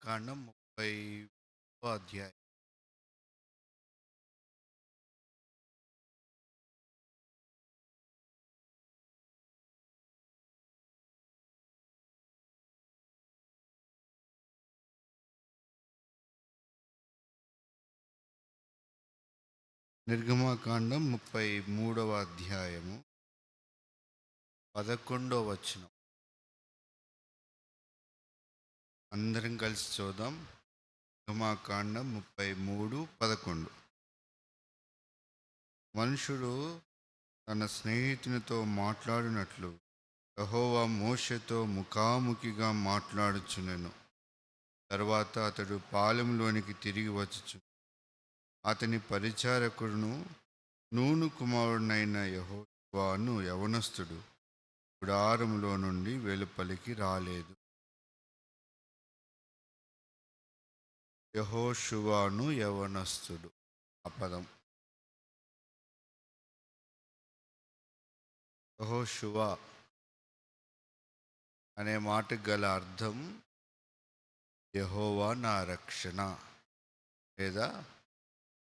నిర్గమాకాండం 30 అధ్యాయం. నిర్గమాకాండం 33వ అధ్యాయము 11వ వచనం. అందరం కలిసి చూద్దాం. నిర్గమాకాండం 33:11. మనుషుడు తన స్నేహితునితో మాట్లాడినట్లు యెహోవా మోషేతో ముఖాముఖిగా మాట్లాడుచునెను. తర్వాత అతడు పాలెంలోనికి తిరిగి వచ్చుచు అతని పరిచారకుడును నూను కుమారుడైన యెహోషువను యవనస్తుడు గుడారములో నుండి వెలుపలికి రాలేదు. యెహోషువను యవనస్తుడు. ఆ పదం యెహోషువ అనే మాటకు గల అర్థం యెహోవా నా రక్షణ లేదా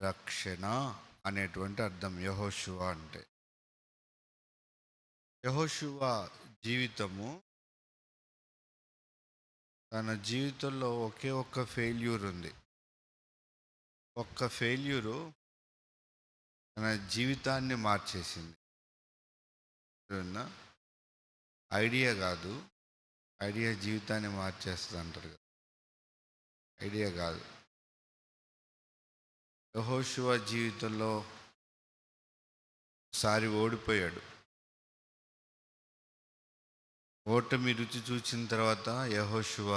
రక్షణ అనేటువంటి అర్థం యెహోషువ అంటే. యెహోషువ జీవితము, తన జీవితంలో ఒకే ఒక్క ఫెయిల్యూర్ ఉంది. ఒక్క ఫెయిల్యూరు తన జీవితాన్ని మార్చేసింది. ఐడియా కాదు, ఐడియా జీవితాన్ని మార్చేస్తుంది అంటారు కదా, ఐడియా కాదు. యెహోషువ జీవితంలో ఒకసారి ఓడిపోయాడు. ఓటమి రుచి చూసిన తర్వాత యెహోషువ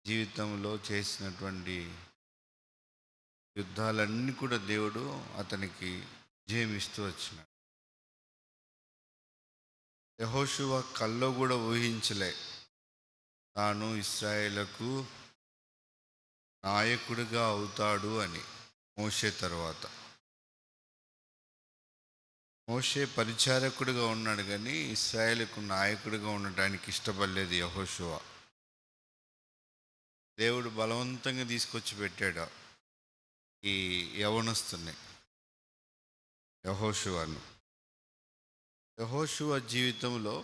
జీవితంలో చేసినటువంటి యుద్ధాలన్నీ కూడా దేవుడు అతనికి విజయమిస్తూ వచ్చినాడు. యెహోషువ కల్లో కూడా ఊహించలే తాను ఇశ్రాయేలుకు నాయకుడిగా అవుతాడు అని. మోషే తర్వాత మోషే పరిచారకుడిగా ఉన్నాడు, కానీ ఇశ్రాయేలుకు నాయకుడిగా ఉండటానికి ఇష్టపడలేదు యెహోషువ. దేవుడు బలవంతంగా తీసుకొచ్చి పెట్టాడు ఈ యవనస్తుని యెహోషువను. యెహోషువ జీవితంలో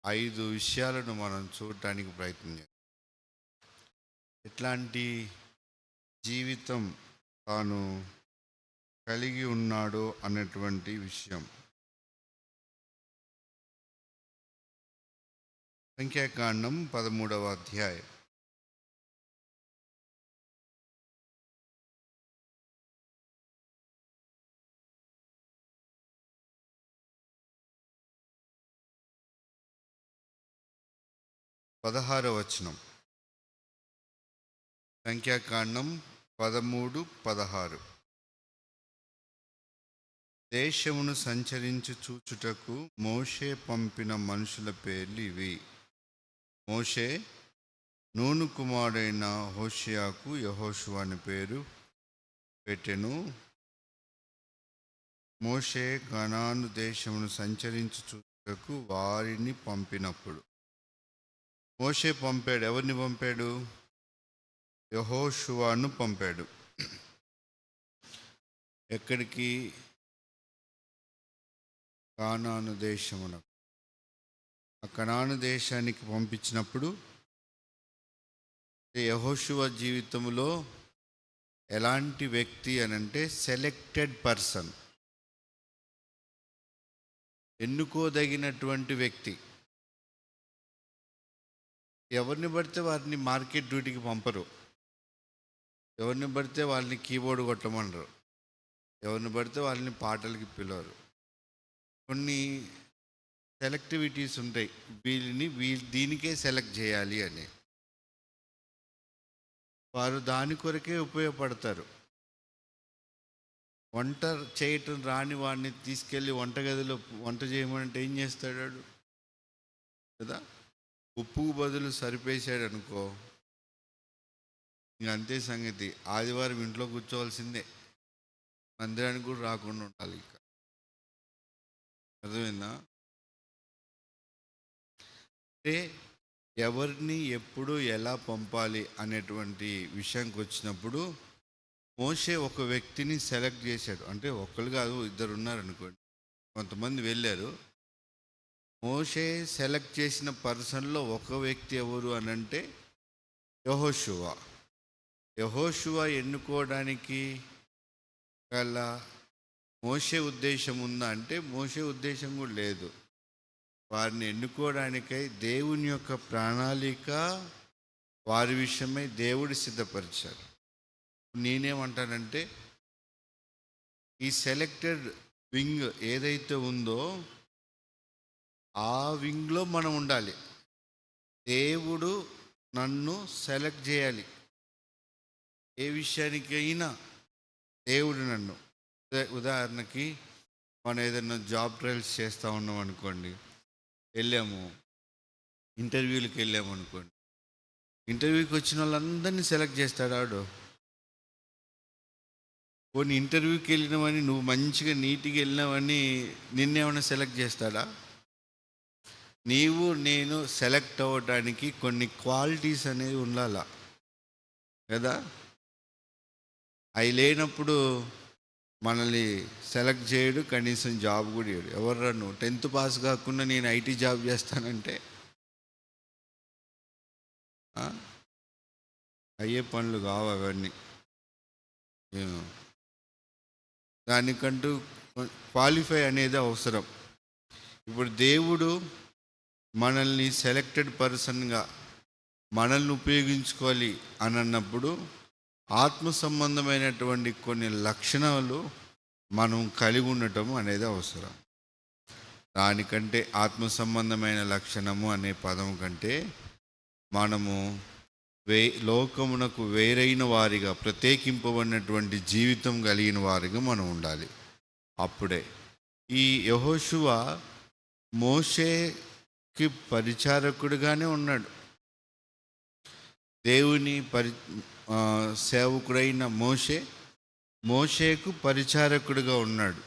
5 విషయాలను మనం చూడటానికి ప్రయత్నం చేయాలి. ఎట్లాంటి జీవితం తాను కలిగి ఉన్నాడో అనేటువంటి విషయం. సంఖ్యాకాండం 13వ అధ్యాయం. పదహారవ వచనం. సంఖ్యాకాండం 13:16. దేశమును సంచరించి చూచుటకు మోషే పంపిన మనుషుల పేర్లు ఇవి. మోషే నూను కుమారుడైన హోషేయకు యెహోషువ అని పేరు పెట్టెను. మోషే కనాను దేశమును సంచరించి చూచుటకు వారిని పంపినప్పుడు మోషే పంపాడు. ఎవరిని పంపాడు? యెహోషువను పంపాడు. ఎక్కడికి? కానాను దేశమున. ఆ కనాను దేశానికి పంపించినప్పుడు యెహోషువ జీవితంలో ఎలాంటి వ్యక్తి అనంటే సెలెక్టెడ్ పర్సన్, ఎన్నుకోదగినటువంటి వ్యక్తి. ఎవరిని పడితే వారిని మార్కెట్ డ్యూటీకి పంపరు, ఎవరిని పడితే వాళ్ళని కీబోర్డ్ కొట్టమనరు, ఎవరిని పడితే వాళ్ళని పాటలకి పిలవరు. కొన్ని సెలెక్టివిటీస్ ఉంటాయి, దీనికే సెలెక్ట్ చేయాలి అని. వారు దాని కొరకే ఉపయోగపడతారు. వంట చేయటం రాని వాడిని తీసుకెళ్ళి వంటగదిలో వంట చేయమంటే ఏం చేస్తాడు కదా? ఉప్పుకు బదులు సరిపేశాడు అనుకో, ఇంక అంతే సంగతి. ఆదివారం ఇంట్లో కూర్చోవలసిందే, మందిరానికి కూడా రాకుండా ఉండాలి. ఇక అర్థమైందా? అంటే ఎవరిని ఎప్పుడు ఎలా పంపాలి అనేటువంటి విషయానికి వచ్చినప్పుడు మోషే ఒక వ్యక్తిని సెలెక్ట్ చేశాడు. అంటే ఒక్కరు కాదు, ఇద్దరు ఉన్నారనుకోండి, కొంతమంది వెళ్ళారు. మోషే సెలెక్ట్ చేసిన పర్సన్లో ఒక వ్యక్తి ఎవరు అని అంటే యెహోషువ. యెహోషువ ఎన్నుకోవడానికి గల మోషే ఉద్దేశం ఉందా అంటే మోషే ఉద్దేశం కూడా లేదు. వారిని ఎన్నుకోవడానికై దేవుని యొక్క ప్రణాళిక వారి విషయమై దేవుడు సిద్ధపరిచారు. నేనేమంటానంటే ఈ సెలెక్టెడ్ వింగ్ ఏదైతే ఉందో ఆ వింగ్లో మనం ఉండాలి. దేవుడు నన్ను సెలెక్ట్ చేయాలి. ఏ విషయానికైనా దేవుడు నన్ను, ఉదాహరణకి మనం ఏదైనా జాబ్ ట్రయల్స్ చేస్తూ ఉన్నాం అనుకోండి, వెళ్ళాము ఇంటర్వ్యూలకు వెళ్ళాము అనుకోండి, ఇంటర్వ్యూకి వచ్చిన వాళ్ళందరినీ సెలెక్ట్ చేస్తాడు ఆడు. కొన్ని ఇంటర్వ్యూకి వెళ్ళినామని నువ్వు మంచిగా నీట్గా వెళ్ళినావని నిన్నేమైనా సెలెక్ట్ చేస్తాడా? నీవు నేను సెలెక్ట్ అవ్వడానికి కొన్ని క్వాలిటీస్ అనేవి ఉండాలా కదా. అవి లేనప్పుడు మనల్ని సెలెక్ట్ చేయడు, కనీసం జాబ్ కూడా చేయడు. ఎవర్రా నువ్వు 10th పాస్ కాకుండా నేను ఐటీ జాబ్ చేస్తానంటే అయ్యే పనులు కావు అవన్నీ. దానికంటూ క్వాలిఫై అనేది అవసరం. ఇప్పుడు దేవుడు మనల్ని సెలెక్టెడ్ పర్సన్గా మనల్ని ఉపయోగించుకోవాలి అని అన్నప్పుడు ఆత్మ సంబంధమైనటువంటి కొన్ని లక్షణాలు మనం కలిగి ఉండటం అనేది అవసరం. దానికంటే ఆత్మ సంబంధమైన లక్షణము అనే పదం కంటే మనము లోకమునకు వేరైన వారిగా, ప్రత్యేకింపబడినటువంటి జీవితం కలిగిన వారిగా మనం ఉండాలి. అప్పుడే ఈ యెహోషువ మోషేకి పరిచారకుడిగానే ఉన్నాడు. దేవుని సేవకుడైన మోషేకు పరిచారకుడిగా ఉన్నాడు.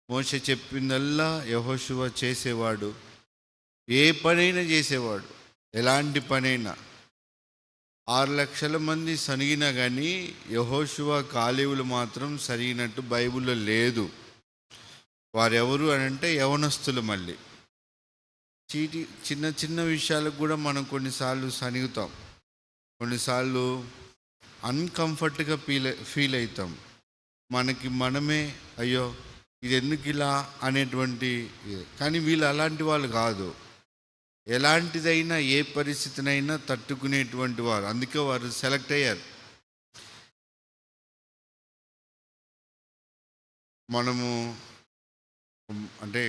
మోషే చెప్పిందల్లా యెహోషువ చేసేవాడు. ఏ పనైనా చేసేవాడు, ఎలాంటి పనైనా. 6 లక్షల మంది సనిగినా కానీ యెహోషువ కాలేవులు మాత్రం సరిగినట్టు బైబిల్లో లేదు. వారెవరు అని అంటే యవనస్తులు. మళ్ళీ చిన్న చిన్న విషయాలకు కూడా మనం కొన్నిసార్లు సనిగుతాం, కొన్నిసార్లు అన్కంఫర్ట్గా ఫీల్ అవుతాం. మనకి మనమే అయ్యో ఇది ఎందుకు ఇలా అనేటువంటి. కానీ వీళ్ళు అలాంటి వాళ్ళు కాదు. ఎలాంటిదైనా ఏ పరిస్థితినైనా తట్టుకునేటువంటి వారు. అందుకే వారు సెలెక్ట్ అయ్యారు. మనము అంటే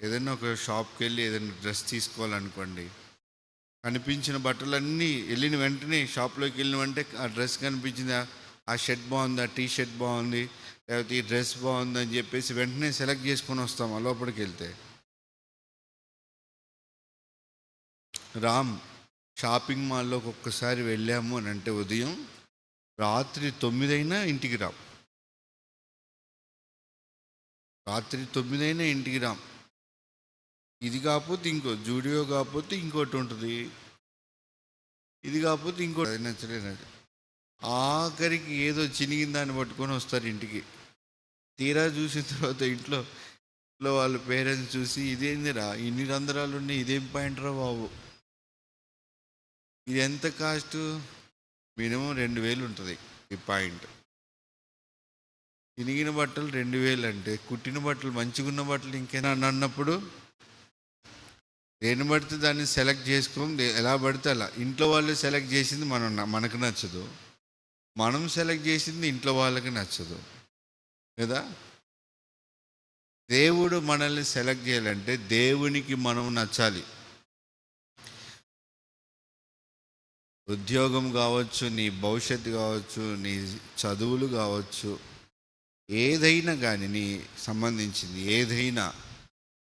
ఏదైనా ఒక షాప్కి వెళ్ళి ఏదైనా డ్రెస్ తీసుకోవాలనుకోండి, కనిపించిన బట్టలన్నీ వెళ్ళిన వెంటనే షాప్లోకి వెళ్ళిన వెంటనే ఆ డ్రెస్ కనిపించింది, ఆ షర్ట్ బాగుంది, ఆ టీ షర్ట్ బాగుంది, లేకపోతే ఈ డ్రెస్ బాగుంది అని చెప్పేసి వెంటనే సెలెక్ట్ చేసుకొని వస్తాం. ఆ లోపలికి వెళ్తే షాపింగ్ మాల్లోకి ఒక్కసారి వెళ్ళాము అని అంటే ఉదయం రాత్రి 9 అయినా ఇంటికి రాం. రాత్రి 9 అయినా ఇంటికి రాం. ఇది కాకపోతే ఇంకో జూడియో కాకపోతే ఇంకోటి ఉంటుంది, ఇది కాకపోతే ఇంకోటి. అది నచ్చలేదు. ఆఖరికి ఏదో చినిగిన దాన్ని పట్టుకొని వస్తారు ఇంటికి. తీరా చూసిన తర్వాత ఇంట్లో వాళ్ళ పేరెంట్స్ చూసి ఇదేందిరా ఇన్ని రంధ్రాలు ఉన్నాయి, ఇదేం పాయింట్ రా బాబు, ఇది ఎంత కాస్ట్? మినిమం 2000 ఉంటుంది ఈ పాయింట్. చినిగిన బట్టలు 2000 అంటే కుట్టిన బట్టలు, మంచిగున్న బట్టలు ఇంకేనా అన్నప్పుడు దేన్ని పడితే దాన్ని సెలెక్ట్ చేసుకోం. ఎలా పడితే అలా. ఇంట్లో వాళ్ళు సెలెక్ట్ చేసింది మనకు నచ్చదు, మనం సెలెక్ట్ చేసింది ఇంట్లో వాళ్ళకి నచ్చదు కదా. దేవుడు మనల్ని సెలెక్ట్ చేయాలంటే దేవునికి మనం నచ్చాలి. ఉద్యోగం కావచ్చు, నీ భవిష్యత్తు కావచ్చు, నీ చదువులు కావచ్చు, ఏదైనా కానీ నీ సంబంధించింది ఏదైనా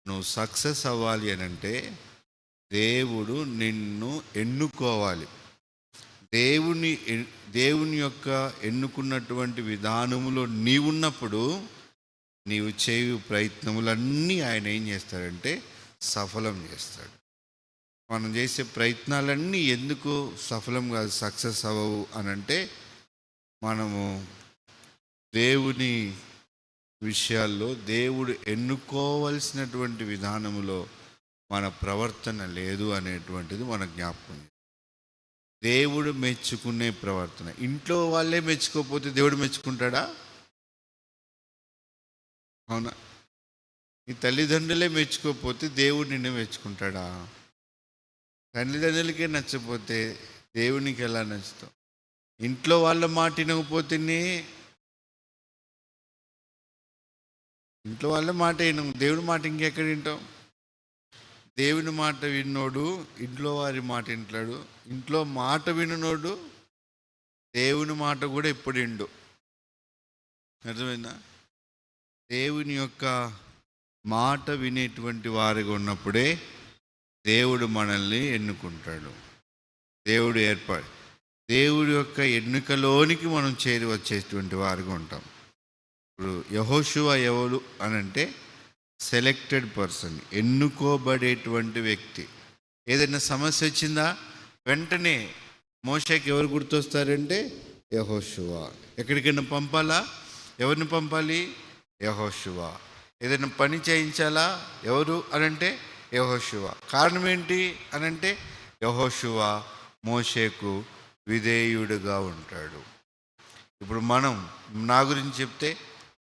నువ్వు సక్సెస్ అవ్వాలి అని అంటే దేవుడు నిన్ను ఎన్నుకోవాలి. దేవుని యొక్క ఎన్నుకున్నటువంటి విధానములో నీవున్నప్పుడు నీవు చేయు ప్రయత్నములన్నీ ఆయన ఏం చేస్తాడంటే సఫలం చేస్తాడు. మనం చేసే ప్రయత్నాలన్నీ ఎందుకు సఫలం కాదు, సక్సెస్ అవ్వవు అని అంటే, మనము దేవుని విషయాల్లో, దేవుడు ఎన్నుకోవలసినటువంటి విధానంలో మన ప్రవర్తన లేదు అనేటువంటిది మన జ్ఞాపకం. దేవుడు మెచ్చుకునే ప్రవర్తన. ఇంట్లో వాళ్ళే మెచ్చుకోకపోతే దేవుడు మెచ్చుకుంటాడా? అవునా? నీ తల్లిదండ్రులే మెచ్చుకోకపోతే దేవుడు నిన్ను మెచ్చుకుంటాడా? తల్లిదండ్రులకే నచ్చపోతే దేవునికి ఎలా నచ్చుతావు? ఇంట్లో వాళ్ళ మాట వినకపోతేనే, ఇంట్లో వాళ్ళ మాట వినము, దేవుడి మాట ఇంకెక్కడ వింటాం? దేవుని మాట విన్నోడు ఇంట్లో వారి మాట వింటాడు. ఇంట్లో మాట వినోడు దేవుని మాట కూడా ఎప్పుడు విండు. అర్థమైందా? దేవుని యొక్క మాట వినేటువంటి వారిగా ఉన్నప్పుడే దేవుడు మనల్ని ఎన్నుకుంటాడు. దేవుడు దేవుడి యొక్క ఎన్నికలోనికి మనం చేరి వచ్చేటువంటి వారిగా ఉంటాం. ఇప్పుడు యెహోషువ ఎవరు అని అంటే సెలెక్టెడ్ పర్సన్, ఎన్నుకోబడేటువంటి వ్యక్తి. ఏదైనా సమస్య వచ్చిందా వెంటనే మోషేకి ఎవరు గుర్తొస్తారంటే యెహోషువ. ఎక్కడికైనా పంపాలా, ఎవరిని పంపాలి? యెహోషువ. ఏదైనా పని చేయించాలా ఎవరు అనంటే యెహోషువ. కారణం ఏంటి అనంటే యెహోషువ మోషేకు విధేయుడుగా ఉంటాడు. ఇప్పుడు మనం నా గురించి చెప్తే,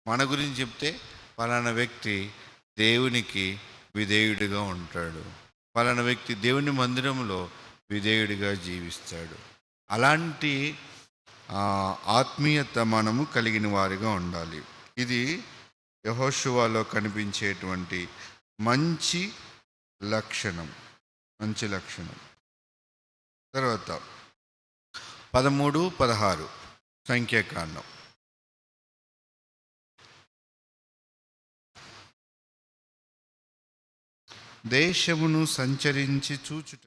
మన గురించి చెప్తే, పలానా వ్యక్తి దేవునికి విధేయుడిగా ఉంటాడు, పలానా వ్యక్తి దేవుని మందిరంలో విధేయుడిగా జీవిస్తాడు. అలాంటి ఆత్మీయత మనము కలిగిన వారిగా ఉండాలి. ఇది యెహోషువలో కనిపించేటువంటి మంచి లక్షణం. తర్వాత 13, 16 సంఖ్యాకాండం. దేశమును సంచరించి చూచుట,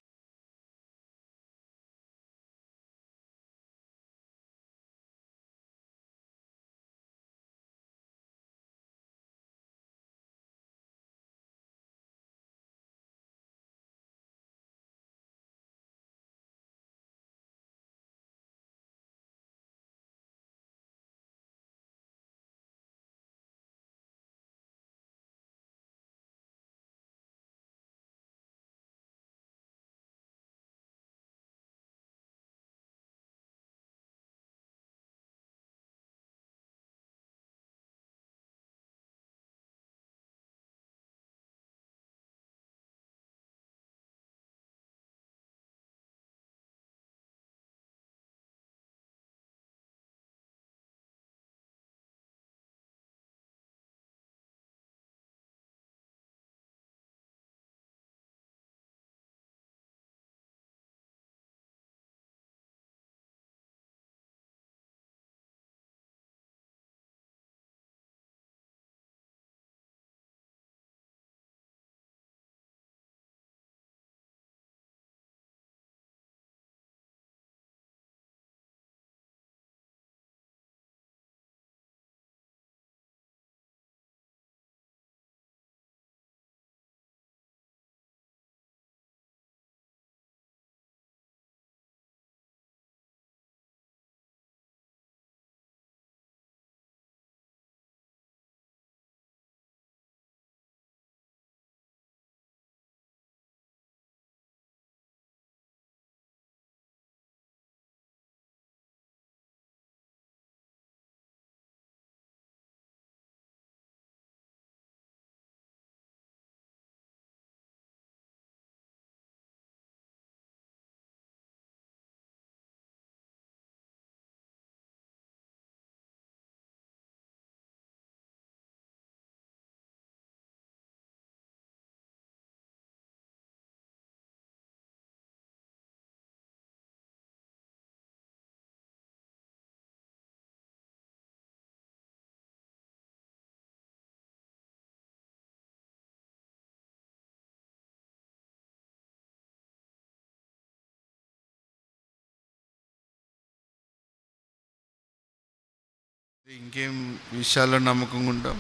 ఇంకేం విషయాల్లో నమ్మకంగా ఉంటాం?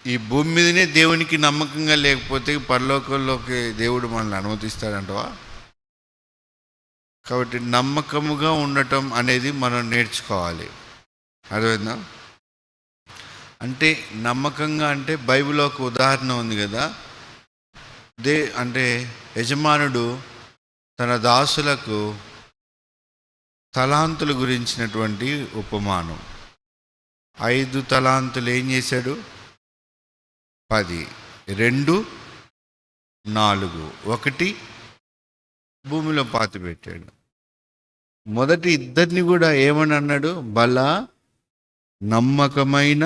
ఈ భూమి మీదనే దేవునికి నమ్మకంగా లేకపోతే పరలోకంలోకి దేవుడు మనల్ని అనుమతిస్తాడంటవా? కాబట్టి నమ్మకముగా ఉండటం అనేది మనం నేర్చుకోవాలి. అర్థమైందా? అంటే నమ్మకంగా అంటే బైబిల్లో ఒక ఉదాహరణ ఉంది కదా, అంటే యజమానుడు తన దాసులకు తలాంతుల గురించినటువంటి ఉపమానం. 5 తలాంతులు ఏం చేశాడు? 10, 2, 4, 1 భూమిలో పాతిపెట్టాడు. మొదటి ఇద్దరిని కూడా ఏమని అన్నాడు? బల నమ్మకమైన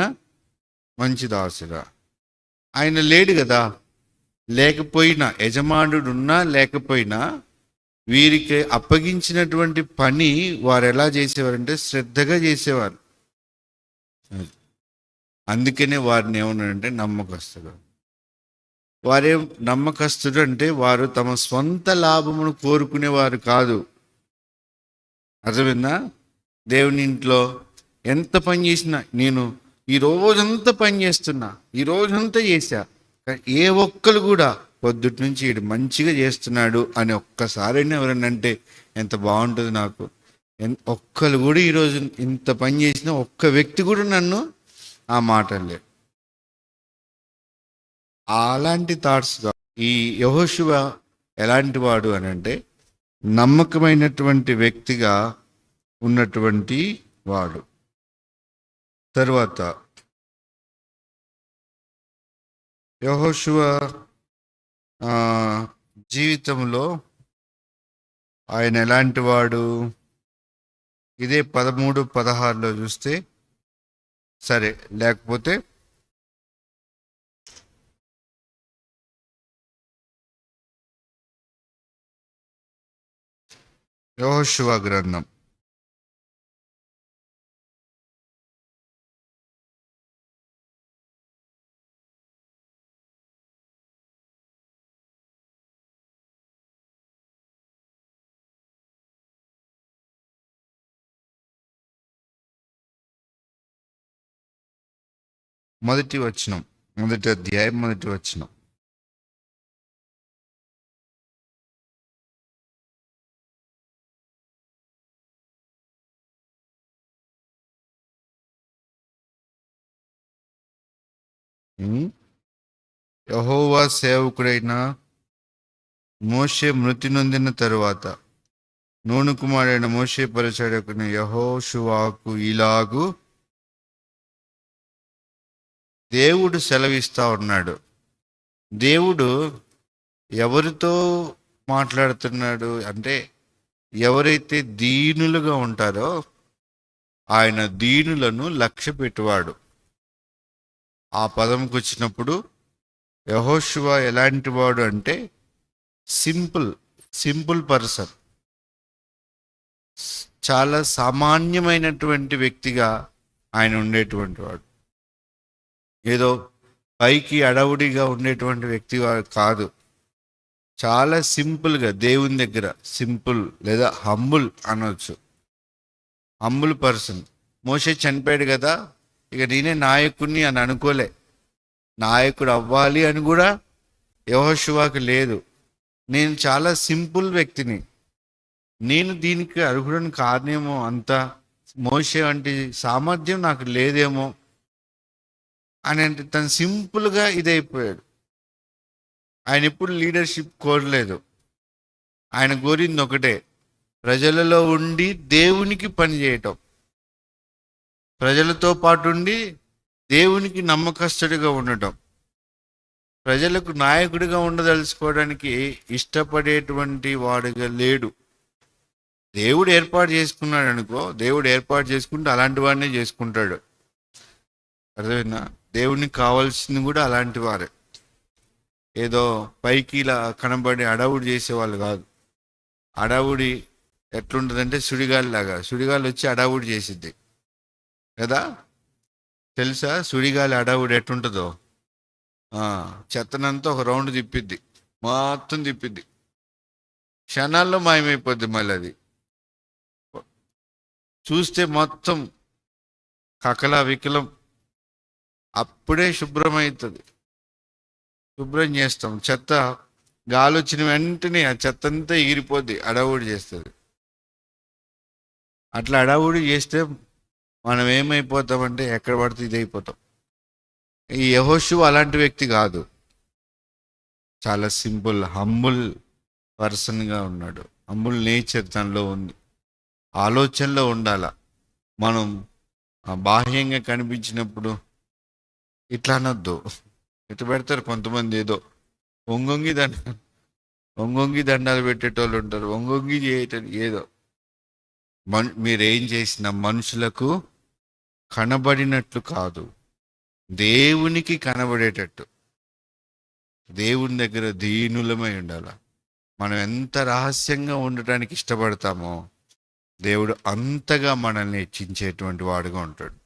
మంచి దాసుగా. ఆయన లేడు కదా, లేకపోయినా యజమానుడు ఉన్నా లేకపోయినా వీరికి అప్పగించినటువంటి పని వారు ఎలా చేసేవారంటే శ్రద్ధగా చేసేవారు. అందుకనే వారిని ఏమన్నారంటే నమ్మకస్తుడు. వారేం నమ్మకస్తుడు అంటే వారు తమ స్వంత లాభమును కోరుకునేవారు కాదు. అర్థమైందా? దేవుని ఇంట్లో ఎంత పని చేసినా, నేను ఈ రోజంతా పని చేస్తున్నా, ఈ రోజంతా చేశా, ఏ ఒక్కరు కూడా పొద్దుటి నుంచి వీడు మంచిగా చేస్తున్నాడు అని ఒక్కసారైనా ఎవరన్నా అంటే ఎంత బాగుంటుంది నాకు. ఒక్కరు కూడా ఈరోజు ఇంత పని చేసిన ఒక్క వ్యక్తి కూడా నన్ను ఆ మాటలే. అలాంటి థాట్స్. ఈ యెహోషువ ఎలాంటి వాడు అని అంటే నమ్మకమైనటువంటి వ్యక్తిగా ఉన్నటువంటి వాడు. తరువాత యెహోషువ జీవితంలో ఆయన ఎలాంటి వాడు? ఇదే 13, 16లో చూస్తే సరే, లేకపోతే యెహోషువ గ్రంథం 1వ వచనం, 1వ అధ్యాయం 1వ వచనం. యెహోవా సేవకుడైన మోషే మృతి నొందిన తరువాత నూను కుమారుడైన మోషే పరిచారకుని యెహోషువకు ఇలాగు దేవుడు సెలవిస్తా ఉన్నాడు. దేవుడు ఎవరితో మాట్లాడుతున్నాడు అంటే ఎవరైతే దీనులుగా ఉంటారో ఆయన దీనులను లక్ష్య పెట్టువాడు. ఆ పదంకి వచ్చినప్పుడు యెహోషువ ఎలాంటి వాడు అంటే సింపుల్ పర్సన్, చాలా సామాన్యమైనటువంటి వ్యక్తిగా ఆయన ఉండేటువంటి వాడు. ఏదో పైకి అడవుడిగా ఉండేటువంటి వ్యక్తి కాదు. చాలా సింపుల్గా దేవుని దగ్గర సింపుల్ లేదా హంబుల్ అనవచ్చు. Humble person. మోషే చనిపోయాడు కదా, ఇక నేనే నాయకుడిని అని అనుకోలే. నాయకుడు అవ్వాలి అని కూడా యెహోషువకు లేదు. నేను చాలా సింపుల్ వ్యక్తిని, నేను దీనికి అర్హుడని కాదేమో, అంత మోషే వంటి సామర్థ్యం నాకు లేదేమో అని అంటే తను సింపుల్గా ఇదైపోయాడు. ఆయన ఎప్పుడు లీడర్షిప్ కోరలేదు. ఆయన కోరింది ఒకటే, ప్రజలలో ఉండి దేవునికి పని చేయటం, ప్రజలతో పాటు ఉండి దేవునికి నమ్మకస్తుడిగా ఉండటం. ప్రజలకు నాయకుడిగా ఉండదలుచుకోవడానికి ఇష్టపడేటువంటి వాడుగా లేడు. దేవుడు ఏర్పాటు చేసుకున్నాడు అనుకో, దేవుడు ఏర్పాటు చేసుకుంటే అలాంటి వాడినే చేసుకుంటాడు. అర్థమైందా? దేవునికి కావాల్సింది కూడా అలాంటి వారే. ఏదో పైకి ఇలా కనబడి అడవుడి చేసేవాళ్ళు కాదు. అడవుడి ఎట్లుంటుందంటే సుడిగాలిలాగా, సుడిగాలి వచ్చి అడవుడి చేసిద్ది కదా, తెలుసా? సుడిగాలి అడవుడి ఎట్లుంటుందో, చెత్తనంతా ఒక రౌండ్ తిప్పిద్ది, మొత్తం తిప్పిద్ది, క్షణాల్లో మాయమైపోద్ది. మళ్ళీ అది చూస్తే మొత్తం కకలా వికలం. అప్పుడే శుభ్రమవుతుంది. శుభ్రం చేస్తాం. చెత్త గాలి వచ్చిన వెంటనే ఆ చెత్త అంతా ఎగిరిపోద్ది, అడవుడి చేస్తుంది. అట్లా అడవుడి చేస్తే మనం ఏమైపోతామంటే ఎక్కడ పడితే ఇది అయిపోతాం. ఈ యెహోషువ అలాంటి వ్యక్తి కాదు. చాలా సింపుల్, హంబుల్ పర్సన్గా ఉన్నాడు. హంబుల్ నేచర్ తనలో ఉంది. ఆలోచనలో ఉండాల. మనం బాహ్యంగా కనిపించినప్పుడు ఇట్లా అనొద్దు. ఇట్లా పెడతారు కొంతమంది, ఏదో ఒంగొంగి దండాలు పెట్టేటోళ్ళు ఉంటారు. ఒంగొంగి చేయటం ఏదో. మీరేం చేసిన మనుషులకు కనబడినట్లు కాదు, దేవునికి కనబడేటట్టు. దేవుని దగ్గర దీనులమై ఉండాలి. మనం ఎంత రహస్యంగా ఉండటానికి ఇష్టపడతామో దేవుడు అంతగా మనల్ని హెచ్చించేటువంటి వాడుగా ఉంటాడు.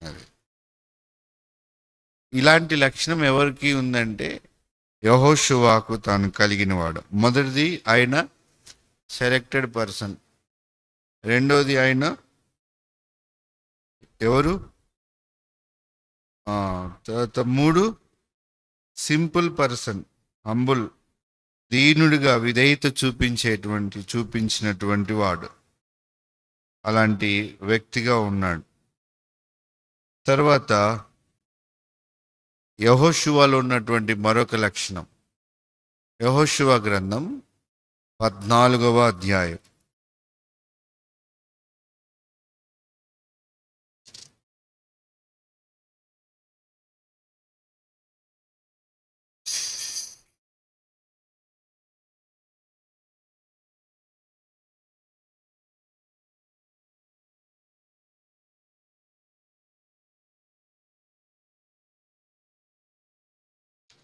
అది ఇలాంటి లక్షణం ఎవరికి ఉందంటే యెహోషువకు తాను కలిగిన వాడు. మొదటిది, ఆయన సెలెక్టెడ్ పర్సన్. రెండోది, ఆయన ఎవరు? తర్వాత 3, సింపుల్ పర్సన్, హంబుల్, దీనుడిగా విధేయత చూపించినటువంటి వాడు. అలాంటి వ్యక్తిగా ఉన్నాడు. తర్వాత యెహోషువలో ఉన్నటువంటి మరొక లక్షణం, యెహోషువ గ్రంథం 14వ అధ్యాయం.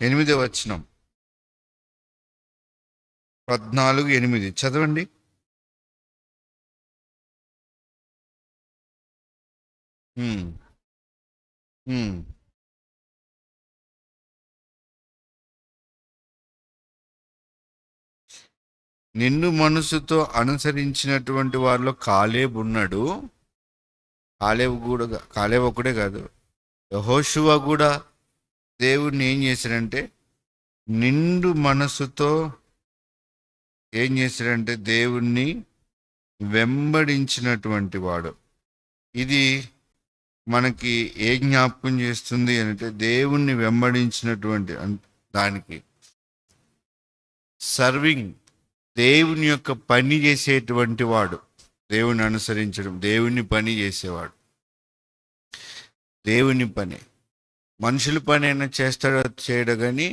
ఎనిమిదవ వచనం, 14:8 చదవండి. నిన్ను మనసుతో అనుసరించినటువంటి వారిలో కాలేబు ఉన్నాడు. కాలేబు ఒకడే కాదు, యెహోషువ కూడా దేవుణ్ణి ఏం చేశాడంటే నిండు మనసుతో ఏం చేశాడంటే దేవుణ్ణి వెంబడించినటువంటి వాడు. ఇది మనకి ఏ జ్ఞాపకం చేస్తుంది అంటే దేవుణ్ణి వెంబడించినటువంటి దానికి సర్వింగ్, దేవుని యొక్క పని చేసేటువంటి వాడు. దేవుని అనుసరించడం, దేవుని పని చేసేవాడు. దేవుని పని, మనుషుల పని అయినా చేస్తాడో చేయడు, కానీ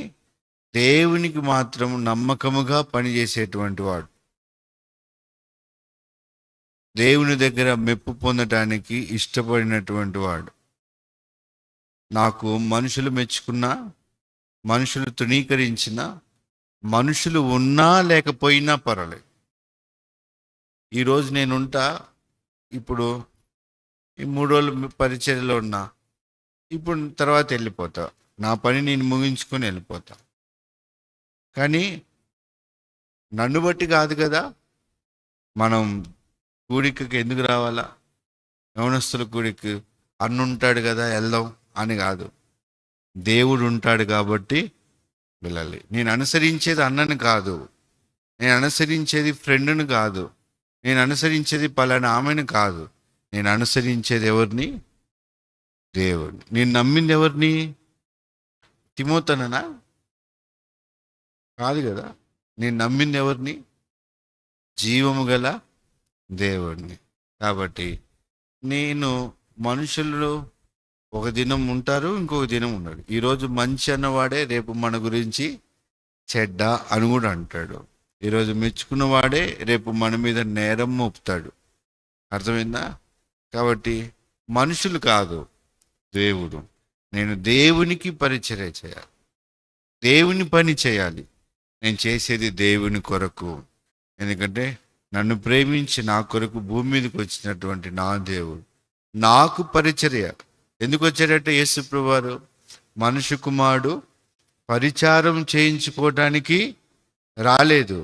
దేవునికి మాత్రం నమ్మకముగా పనిచేసేటువంటి వాడు. దేవుని దగ్గర మెప్పు పొందటానికి ఇష్టపడినటువంటి వాడు. నాకు మనుషులు మెచ్చుకున్నా, మనుషులు తృణీకరించినా, మనుషులు ఉన్నా లేకపోయినా పర్వాలేదు. ఈరోజు నేనుంటా, ఇప్పుడు ఈ 3 రోజులు పరిచర్యలో ఉన్నా, ఇప్పుడు తర్వాత వెళ్ళిపోతా, నా పని నేను ముగించుకొని వెళ్ళిపోతా. కానీ నన్ను బట్టి కాదు కదా మనం కూడికకి ఎందుకు రావాలా, యవనస్తుల కూడికి అన్నుంటాడు కదా వెళ్దాం అని కాదు, దేవుడు ఉంటాడు కాబట్టి వెళ్ళాలి. నేను అనుసరించేది అన్నను కాదు, నేను అనుసరించేది ఫ్రెండ్ను కాదు, నేను అనుసరించేది పలానా ఆమెను కాదు, నేను అనుసరించేది ఎవరిని? దేవుడిని. నేను నమ్మింది ఎవరిని? తిమోతినా? కాదు కదా. నేను నమ్మింది ఎవరిని? జీవము గల దేవుడిని. కాబట్టి నేను మనుషులు ఒక దినం ఉంటారు, ఇంకొక దినం ఉన్నాడు. ఈరోజు మంచి అన్నవాడే రేపు మన గురించి చెడ్డ అని కూడా అంటాడు. ఈరోజు మెచ్చుకున్నవాడే రేపు మన మీద నేరం మోపుతాడు. అర్థమైందా? కాబట్టి మనుషులు కాదు, దేవుడు. నేను దేవునికి పరిచర్య చేయాలి, దేవుని పని చేయాలి. నేను చేసేది దేవుని కొరకు. ఎందుకంటే నన్ను ప్రేమించి నా కొరకు భూమి మీదకి వచ్చినటువంటి నా దేవుడు నాకు పరిచర్య ఎందుకు వచ్చాడంటే, యేసు ప్రభువారు మనుష్య కుమారుడు పరిచారం చేయించుకోవటానికి రాలేదు.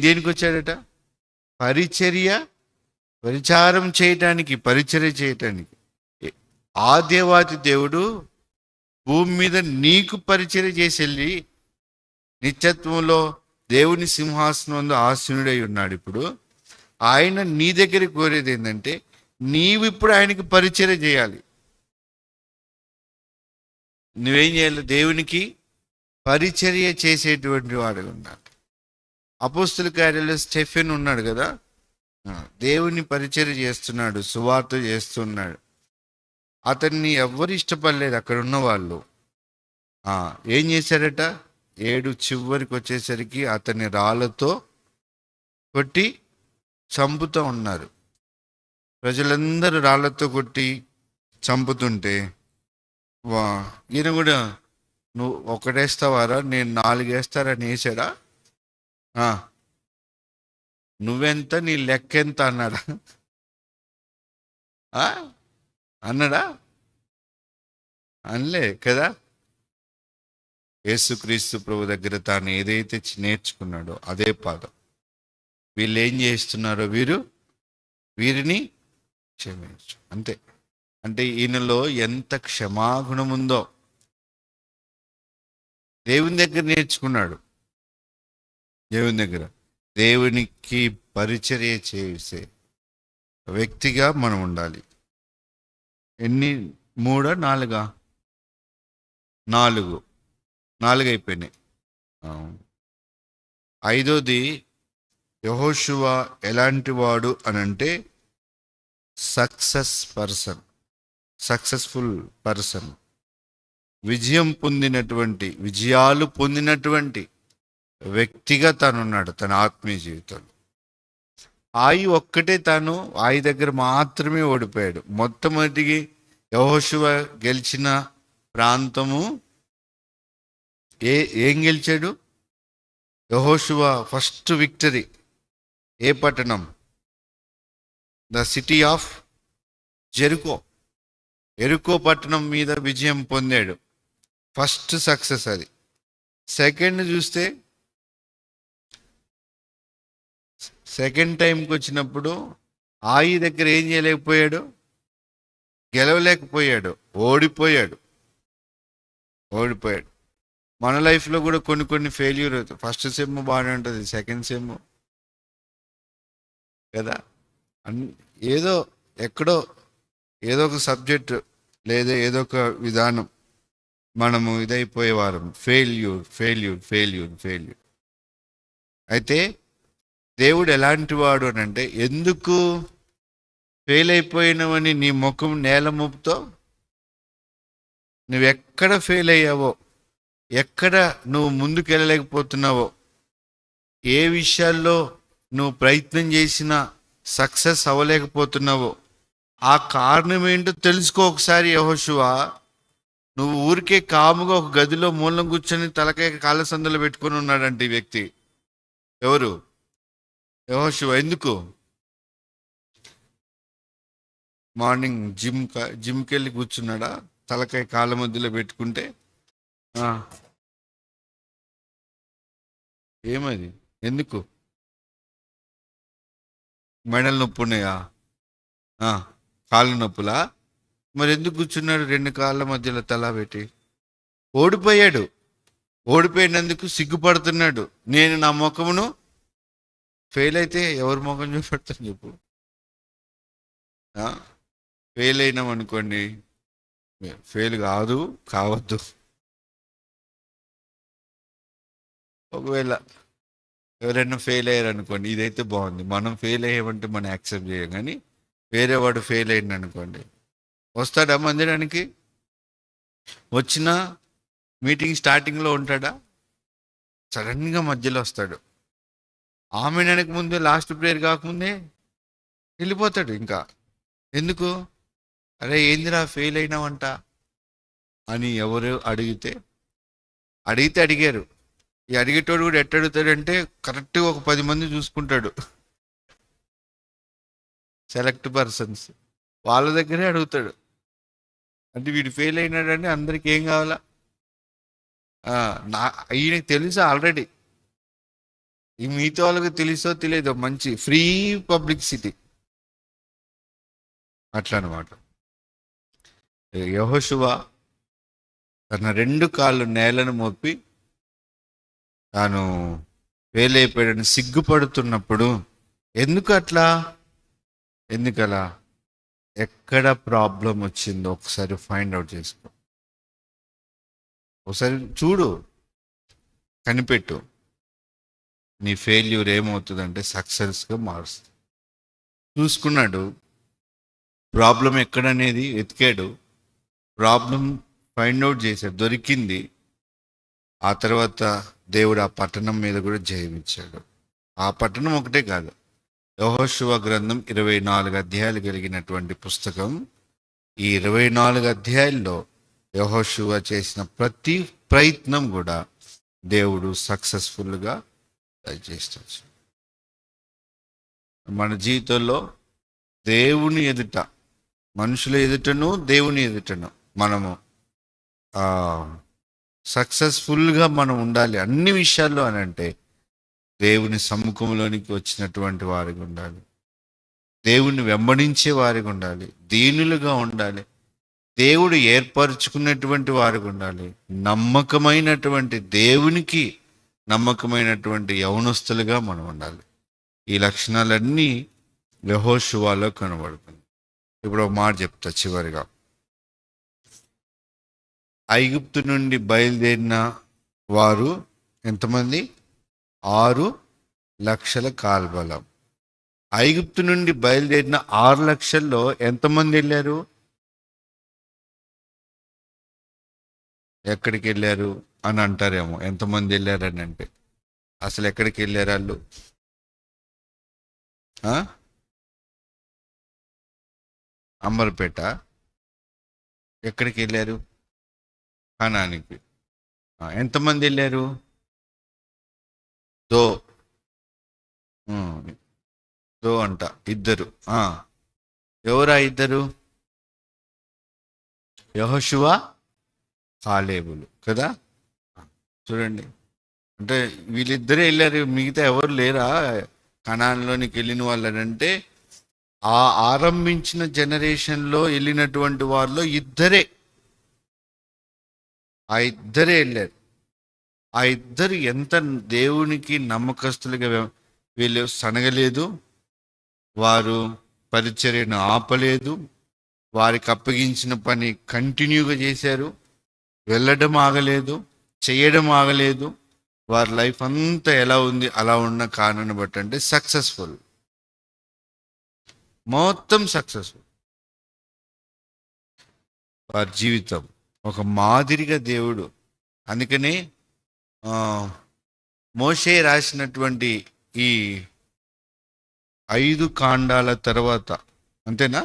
దేనికి వచ్చాడట? పరిచారం చేయటానికి, పరిచర్య చేయటానికి. ఆ దేవాతి దేవుడు భూమి మీద నీకు పరిచర్య చేసి వెళ్ళి నిత్యత్వంలో దేవుని సింహాసనం ఆసీనుడై ఉన్నాడు. ఇప్పుడు ఆయన నీ దగ్గర కోరేది ఏంటంటే నీవు ఇప్పుడు ఆయనకి పరిచర్య చేయాలి. నువ్వేం చేయాలి? దేవునికి పరిచర్య చేసేటువంటి వాడు ఉన్నాడు. అపోస్తుల కార్యాలయంలో స్టెఫెన్ ఉన్నాడు కదా, దేవుని పరిచర్య చేస్తున్నాడు, సువార్త చేస్తున్నాడు. అతన్ని ఎవ్వరు ఇష్టపడలేదు అక్కడ ఉన్న వాళ్ళు. ఏం చేశారట? 7 చివరికి వచ్చేసరికి అతన్ని రాళ్ళతో కొట్టి చంపుతూ ఉన్నారు. ప్రజలందరూ రాళ్ళతో కొట్టి చంపుతుంటే ఈయన కూడా నువ్వు ఒకటేస్తావారా, నేను 4 వేస్తారని వేసాడా? నువ్వెంత, నీ లెక్క ఎంత అన్నాడా? అన్నాడా? అనలే కదా. యేసుక్రీస్తు ప్రభు దగ్గర తాను ఏదైతే నేర్చుకున్నాడో అదే పాదం. వీళ్ళు ఏం చేస్తున్నారో వీరిని క్షమించు, అంతే. అంటే ఈయనలో ఎంత క్షమాగుణం ఉందో దేవుని దగ్గర నేర్చుకున్నాడు. దేవుని దగ్గర దేవునికి పరిచర్య చేసే వ్యక్తిగా మనం ఉండాలి. ఎన్ని 3 4 4 అయిపోయినాయి. 5వది యెహోషువ ఎలాంటి వాడు అని అంటే సక్సెస్ఫుల్ పర్సన్, విజయాలు పొందినటువంటి వ్యక్తిగా తనున్నాడు తన ఆత్మీయ జీవితంలో. ఒక్కటే ఆయి దగ్గర మాత్రమే ఓడిపోయాడు. మొట్టమొదటికి యెహోషువ గెలిచిన ప్రాంతము ఏం గెలిచాడు? యెహోషువ ఫస్ట్ విక్టరీ ఏ పట్టణం? ద సిటీ ఆఫ్ ఎరుకో పట్టణం మీద విజయం పొందాడు. ఫస్ట్ సక్సెస్ అది. సెకండ్ చూస్తే సెకండ్ టైంకి వచ్చినప్పుడు ఆయి దగ్గర ఏం చేయలేకపోయాడు? గెలవలేకపోయాడు, ఓడిపోయాడు. మన లైఫ్లో కూడా కొన్ని ఫెయిల్యూర్ అవుతాయి. ఫస్ట్ సెమ్ బాగానే ఉంటుంది, సెకండ్ సెమ్ కదా, ఎక్కడో ఏదో ఒక సబ్జెక్ట్ లేదా ఏదో ఒక విధానం మనము ఇదైపోయేవారం. ఫెయిల్యూర్. అయితే దేవుడు ఎలాంటి వాడు అని అంటే, ఎందుకు ఫెయిల్ అయిపోయినవని నీ ముఖం నేల మోపుతో, నువ్వెక్కడ ఫెయిల్ అయ్యావో, ఎక్కడ నువ్వు ముందుకు వెళ్ళలేకపోతున్నావో, ఏ విషయాల్లో నువ్వు ప్రయత్నం చేసినా సక్సెస్ అవ్వలేకపోతున్నావో ఆ కారణం ఏంటో తెలుసుకో ఒకసారి. యెహోషువ, నువ్వు ఊరికే కాముగా ఒక గదిలో మూలం కూర్చొని తలకాయ కాళ్ళ సందులో పెట్టుకొని ఉన్నాడంటే ఈ వ్యక్తి ఎవరు? యెహోషువ. ఎందుకు? మార్నింగ్ జిమ్కి వెళ్ళి కూర్చున్నాడా తలకాయ కాళ్ళ మధ్యలో పెట్టుకుంటే? ఏమది? ఎందుకు? మెడలు నొప్పి ఉన్నాయా? కాళ్ళు నొప్పులా? మరి ఎందుకు కూర్చున్నాడు 2 కాళ్ళ మధ్యలో తల పెట్టి? ఓడిపోయినందుకు సిగ్గుపడుతున్నాడు. నేను నా ముఖమును ఫెయిల్ అయితే ఎవరి ముఖం చూపెడతాను చెప్పు? ఫెయిల్ అయినాం అనుకోండి, ఫెయిల్ కావద్దు. ఒకవేళ ఎవరైనా ఫెయిల్ అయ్యారు అనుకోండి, ఇదైతే బాగుంది, మనం ఫెయిల్ అయ్యామంటే మనం యాక్సెప్ట్ చేయం. కానీ వేరే వాడు ఫెయిల్ అయ్యింది అనుకోండి, వస్తాడా మందిరానికి? వచ్చిన మీటింగ్ స్టార్టింగ్లో ఉంటాడా? సడన్గా మధ్యలో వస్తాడు. ఆమెనకు ముందే లాస్ట్ ప్రేయర్ కాకముందే వెళ్ళిపోతాడు. ఇంకా ఎందుకు? అరే ఏందిరా ఫెయిల్ అయినావంట అని ఎవరు అడిగారు. ఈ అడిగేటోడు కూడా ఎట్ట అడుగుతాడంటే కరెక్ట్గా ఒక 10 మంది చూసుకుంటాడు, సెలెక్ట్ పర్సన్స్, వాళ్ళ దగ్గరే అడుగుతాడు. అంటే వీడు ఫెయిల్ అయినాడని అందరికి ఏం కావాలా? ఈయనకి తెలుసా ఆల్రెడీ, ఈ మిగతా వాళ్ళకి తెలుసో తెలియదో, మంచి ఫ్రీ పబ్లిసిటీ అట్లా అనమాట. యెహోషువ తన 2 కాళ్ళు నేలను మోపి తాను వేలైపోయాడని సిగ్గుపడుతున్నప్పుడు ఎందుకలా ఎక్కడ ప్రాబ్లం వచ్చిందో ఒకసారి ఫైండ్ అవుట్ చేసుకో. ఒకసారి చూడు, కనిపెట్టు. నీ ఫెయిల్యూర్ ఏమవుతుందంటే సక్సెస్గా మారుస్తుంది. చూసుకున్నాడు ప్రాబ్లం ఎక్కడనేది, వెతికాడు, ప్రాబ్లం ఫైండ్ అవుట్ చేశాడు, దొరికింది. ఆ తర్వాత దేవుడు ఆ పట్టణం మీద కూడా జయమిచ్చాడు. ఆ పట్టణం ఒకటే కాదు, యెహోషువ గ్రంథం 24 అధ్యాయాలు కలిగినటువంటి పుస్తకం. ఈ 24 అధ్యాయాల్లో యెహోషువ చేసిన ప్రతి ప్రయత్నం కూడా దేవుడు సక్సెస్ఫుల్గా చేస్తాడు. మన జీవితంలో దేవుని ఎదుట, మనుషుల ఎదుటను దేవుని ఎదుటను మనము సక్సెస్ఫుల్గా మనం ఉండాలి అన్ని విషయాల్లో అని అంటే దేవుని సమ్ముఖంలోనికి వచ్చినటువంటి వారికి ఉండాలి, దేవుని వెంబడించే వారికి ఉండాలి, దీనులుగా ఉండాలి, దేవుడు ఏర్పరచుకున్నటువంటి వారికి ఉండాలి, నమ్మకమైనటువంటి దేవునికి నమ్మకమైనటువంటి యవనస్తులుగా మనం ఉండాలి. ఈ లక్షణాలన్నీ యెహోషువలో కనబడుతుంది. ఇప్పుడు ఒక మాట చెప్తా చివరిగా. ఐగుప్తు నుండి బయలుదేరిన వారు ఎంతమంది? 6 లక్షల కాల్బలం. ఐగుప్తు నుండి బయలుదేరిన 6 లక్షల్లో ఎంతమంది వెళ్ళారు? ఎక్కడికి వెళ్ళారు అని అంటారేమో. ఎంతమంది వెళ్ళారని అంటే అసలు ఎక్కడికి వెళ్ళారు వాళ్ళు? అంబర్పేట. ఎక్కడికి వెళ్ళారు? కనానికి. ఎంతమంది వెళ్ళారు? దో అంట 2. ఎవరా 2? యెహోషువ, కాలేబులు కదా. చూడండి, అంటే వీళ్ళిద్దరే వెళ్ళారు, మిగతా ఎవరు లేరా కనాన్లోనికి వెళ్ళిన వాళ్ళనంటే? ఆ ఆరంభించిన జనరేషన్లో వెళ్ళినటువంటి వారిలో ఆ ఇద్దరే వెళ్ళారు. ఆ ఇద్దరు ఎంత దేవునికి నమ్మకస్తులుగా వీళ్ళు సనగలేదు, వారు పరిచర్యను ఆపలేదు, వారికి అప్పగించిన పని కంటిన్యూగా చేశారు, వెళ్ళడం ఆగలేదు, చేయడం ఆగలేదు. వారి లైఫ్ అంతా ఎలా ఉంది? అలా ఉన్న కారణాన్ని బట్టి అంటే సక్సెస్ఫుల్, మొత్తం సక్సెస్ఫుల్. వారి జీవితం ఒక మాదిరిగా దేవుడు. అందుకనే మోషే రాసినటువంటి ఈ 5 కాండాల తర్వాత, అంతేనా,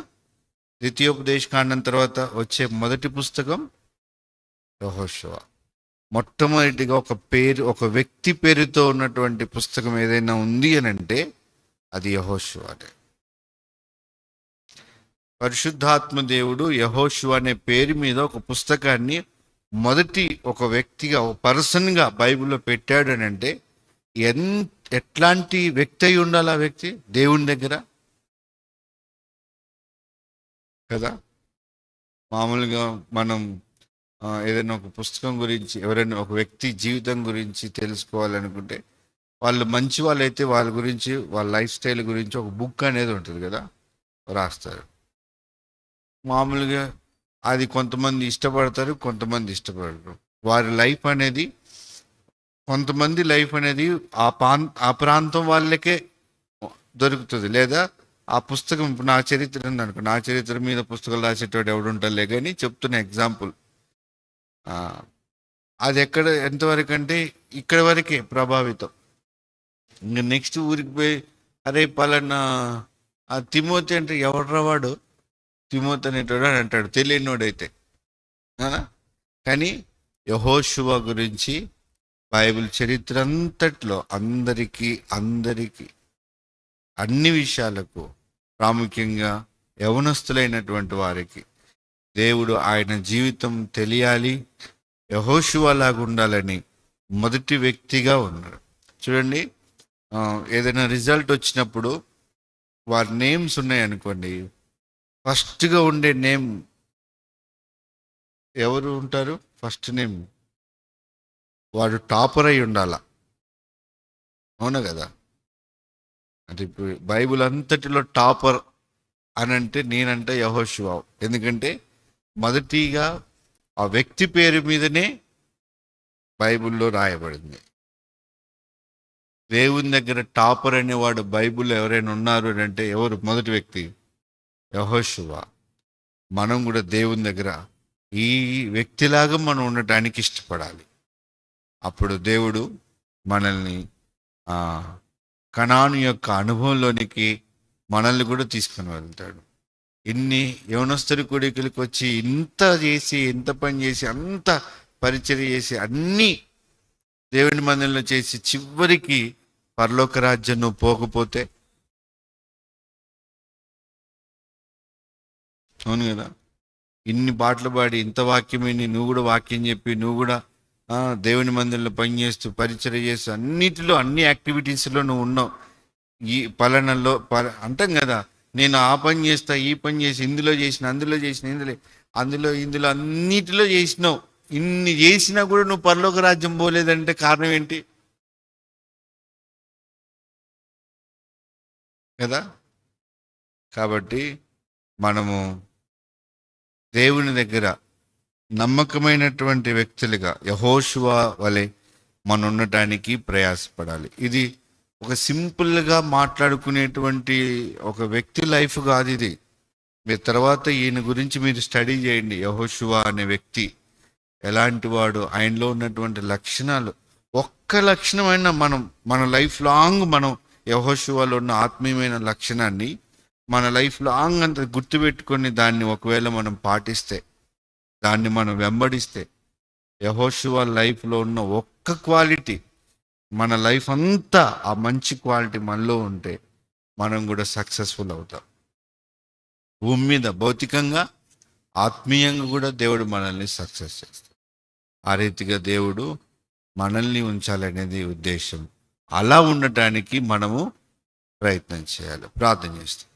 ద్వితీయోపదేశ కాండం తర్వాత వచ్చే మొదటి పుస్తకం యెహోషువ. మొట్టమొదటిగా ఒక వ్యక్తి పేరుతో ఉన్నటువంటి పుస్తకం ఏదైనా ఉంది అని అంటే అది యెహోషువ. పరిశుద్ధాత్మ దేవుడు యెహోషువ అనే పేరు మీద ఒక పుస్తకాన్ని మొదటి ఒక వ్యక్తిగా, ఒక పర్సన్గా బైబిల్లో పెట్టాడు అని అంటే ఎట్లాంటి వ్యక్తి అయి ఉండాలి ఆ వ్యక్తి దేవుని దగ్గర కదా. మామూలుగా మనం ఏదైనా ఒక పుస్తకం గురించి, ఎవరైనా ఒక వ్యక్తి జీవితం గురించి తెలుసుకోవాలనుకుంటే, వాళ్ళు మంచి వాళ్ళైతే వాళ్ళ గురించి, వాళ్ళ లైఫ్ స్టైల్ గురించి ఒక బుక్ అనేది ఉంటుంది కదా, రాస్తారు. మామూలుగా అది కొంతమంది ఇష్టపడతారు, కొంతమంది ఇష్టపడరు. వారి లైఫ్ అనేది, కొంతమంది లైఫ్ అనేది ఆ ప్రాంతం వాళ్ళకే దొరుకుతుంది. లేదా ఆ పుస్తకం, ఇప్పుడు నా చరిత్ర ఉందనుకో, నా చరిత్ర మీద పుస్తకాలు రాసేటోడు ఎవడు ఉంటాలే కానీ చెప్తున్న ఎగ్జాంపుల్. అది ఎంతవరకు అంటే ఇక్కడ వరకే ప్రభావితం. ఇంకా నెక్స్ట్ ఊరికి పోయి అరే పలానా ఆ తిమోతి అంటే ఎవడ్రా వాడు, తిమోతి అనేటోడు అని అంటాడు తెలియనోడైతే. కానీ యెహోషువ గురించి బైబిల్ చరిత్ర అంతట్లో అందరికీ అన్ని విషయాలకు, ప్రాముఖ్యంగా యవనస్తులైనటువంటి వారికి దేవుడు ఆయన జీవితం తెలియాలి, యెహోషువలాగా ఉండాలని మొదటి వ్యక్తిగా ఉన్నాడు. చూడండి, ఏదైనా రిజల్ట్ వచ్చినప్పుడు వారి నేమ్స్ ఉన్నాయనుకోండి, ఫస్ట్గా ఉండే నేమ్ ఎవరు ఉంటారు? ఫస్ట్ నేమ్ వాడు టాపర్ అయి ఉండాల. అవునా కదా? అంటే ఇప్పుడు బైబిల్ అంతటిలో టాపర్ అని అంటే నేనంటే యెహోషువ. ఎందుకంటే మొదటిగా ఆ వ్యక్తి పేరు మీదనే బైబిల్లో రాయబడింది. దేవుని దగ్గర టాపర్ అనేవాడు బైబిల్లో ఎవరైనా ఉన్నారు అంటే ఎవరు? మొదటి వ్యక్తి యెహోషువ. మనం కూడా దేవుని దగ్గర ఈ వ్యక్తిలాగా మనం ఉండటానికి ఇష్టపడాలి. అప్పుడు దేవుడు మనల్ని కనాను యొక్క అనుభవంలోనికి మనల్ని కూడా తీసుకుని వెళ్తాడు. ఇన్ని యవనస్తుడి కొడుకులకి వచ్చి ఇంత చేసి, ఇంత పని చేసి, అంత పరిచర్య చేసి, అన్నీ దేవుని మందిరంలో చేసి చివరికి పరలోక రాజ్యం నువ్వు పోకపోతే, అవును కదా? ఇన్ని పాటలు పాడి, ఇంత వాక్యం విని, నువ్వు కూడా వాక్యం చెప్పి, నువ్వు కూడా దేవుని మందిరంలో పనిచేస్తూ పరిచర్య చేస్తూ అన్నిటిలో, అన్ని యాక్టివిటీస్లో నువ్వు ఉన్నావు. ఈ పలానాలో అంటాం కదా, నేను ఆ పని చేస్తా, ఈ పని చేసి, ఇందులో చేసిన, అందులో చేసిన, ఇందులో అన్నిటిలో చేసినావు. ఇన్ని చేసినా కూడా నువ్వు పరలోక రాజ్యం పోలేదంటే కారణం ఏంటి కదా? కాబట్టి మనము దేవుని దగ్గర నమ్మకమైనటువంటి వ్యక్తులుగా యెహోషువ వలె మనం ఉండటానికి ప్రయాసపడాలి. ఇది ఒక సింపుల్గా మాట్లాడుకునేటువంటి ఒక వ్యక్తి లైఫ్ కాదు ఇది. మీరు తర్వాత ఈయన గురించి మీరు స్టడీ చేయండి. యెహోషువ అనే వ్యక్తి ఎలాంటి వాడు, ఆయనలో ఉన్నటువంటి లక్షణాలు, ఒక్క లక్షణమైనా మన లైఫ్ లాంగ్ మనం యెహోషువలో ఉన్న ఆత్మీయమైన లక్షణాన్ని మన లైఫ్ లాంగ్ అంత గుర్తుపెట్టుకొని దాన్ని ఒకవేళ మనం పాటిస్తే, దాన్ని మనం వెంబడిస్తే, యెహోషువ లైఫ్లో ఉన్న ఒక్క క్వాలిటీ మన లైఫ్ అంతా ఆ మంచి క్వాలిటీ మనలో ఉంటే మనం కూడా సక్సెస్ఫుల్ అవుతాం. భూమి మీద భౌతికంగా, ఆత్మీయంగా కూడా దేవుడు మనల్ని సక్సెస్ చేస్తాడు. ఆ రీతిగా దేవుడు మనల్ని ఉంచాలనేది ఉద్దేశం. అలా ఉండటానికి మనము ప్రయత్నం చేయాలి. ప్రార్థన చేస్తాం.